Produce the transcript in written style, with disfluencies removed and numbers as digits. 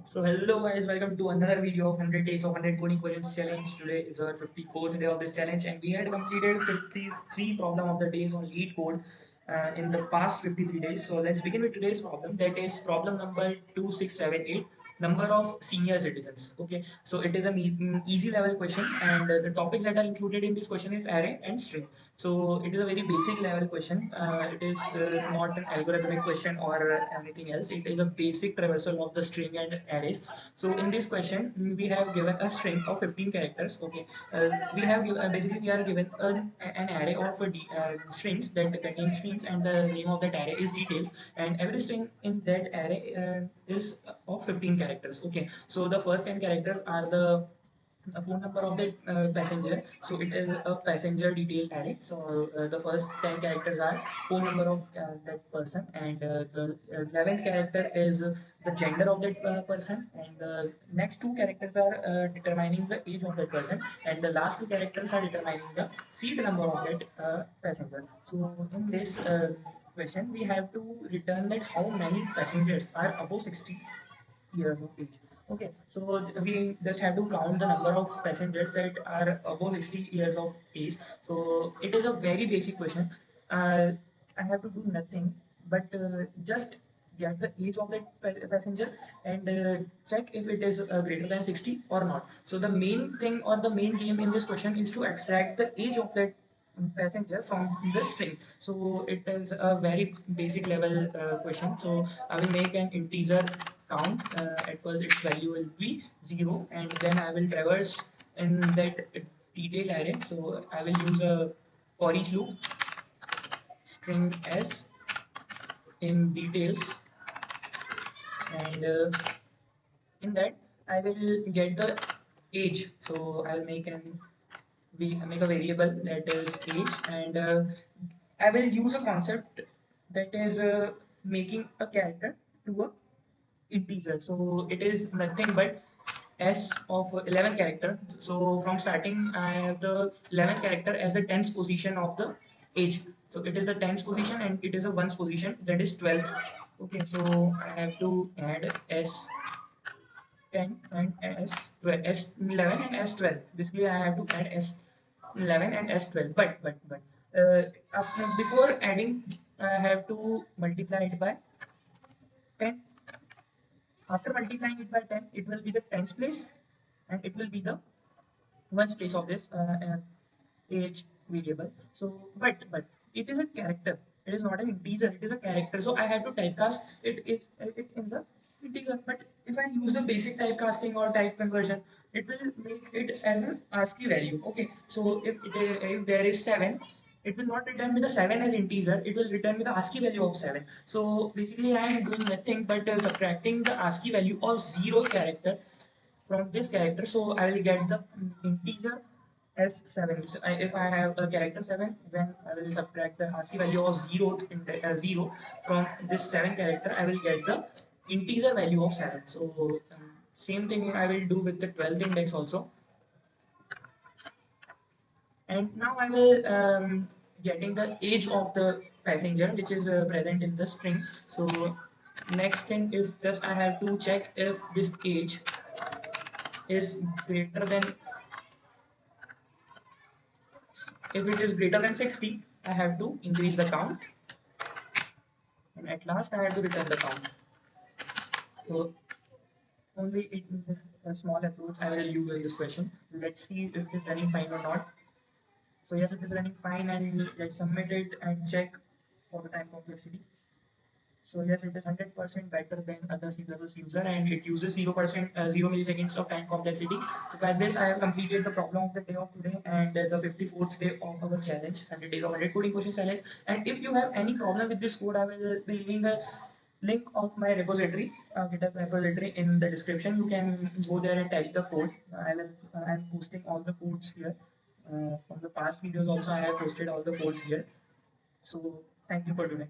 So hello guys, welcome to another video of 100 days of 100 coding questions challenge. Today is our 54th day of this challenge and we had completed 53 problem of the days on Leetcode in the past 53 days. So let's begin with today's problem, that is problem number 2678, number of senior citizens. Okay, so it is an easy level question and the topics that are included in this question is array and string. So it is a very basic level question. It is not an algorithmic question or anything else. It is a basic traversal of the string and arrays. So in this question, we have given a string of 15 characters. Okay, we have basically we are given an array of strings that contain strings, and the name of that array is details. And every string in that array is of 15 characters. Okay, so the first 10 characters are the phone number of the passenger. So it is a passenger detail array. So the first 10 characters are phone number of that person, and the 11th character is the gender of that person, and the next two characters are determining the age of that person, and the last two characters are determining the seat number of that passenger. So in this question we have to return that how many passengers are above 60 years of age. Okay, so we just have to count the number of passengers that are above 60 years of age. So it is a very basic question. I have to do nothing but just get the age of that passenger and check if it is greater than 60 or not. So the main thing or the main game in this question is to extract the age of that passenger from the string. So it is a very basic level question. So I will make an integer count. At first its value will be 0, and then I will traverse in that detail array. So I will use a for each loop string s in details, and in that I will get the age. So I'll make a variable that is age, and I will use a concept that is making a character to a integer. So it is nothing but s of 11 character. So from starting I have the 11th character as the 10th position of the age. So it is the 10th position and it is a ones position, that is 12th. Okay, so I have to add s10 and s12, s11 and s12. Basically I have to add s11 and s12, but before adding I have to multiply it by 10. After multiplying it by 10, it will be the tens place and it will be the ones place of this age variable. So, but it is a character. It is not an integer. It is a character. So I have to typecast it in the integer. But if I use the basic typecasting or type conversion, it will make it as an ASCII value. Okay. So if there is 7, it will not return with the 7 as integer. It will return with the ASCII value of 7. So basically, I am doing nothing but subtracting the ASCII value of 0 character from this character. So I will get the integer as 7. So if I have a character 7, then I will subtract the ASCII value of 0 in the, 0 from this 7 character. I will get the integer value of 7. So same thing I will do with the 12th index also. And now I will getting the age of the passenger, which is present in the string. So next thing is just I have to check if this age is greater than, if it is greater than 60, I have to increase the count, and at last I have to return the count. So only it is a small approach I will use in this question. Let's see if it is running fine or not. So yes, it is running fine, and let's submit it and check for the time complexity. So yes, it is 100% better than other C++ user, and it uses 0%, 0 milliseconds of time complexity. So by this, I have completed the problem of the day of today and the 54th day of our challenge, 100 days of 100 coding questions challenge. And if you have any problem with this code, I will be leaving a link of my repository, GitHub repository in the description. You can go there and tally the code. I'm posting all the codes here. From the past videos also, I have posted all the codes here. So thank you for today.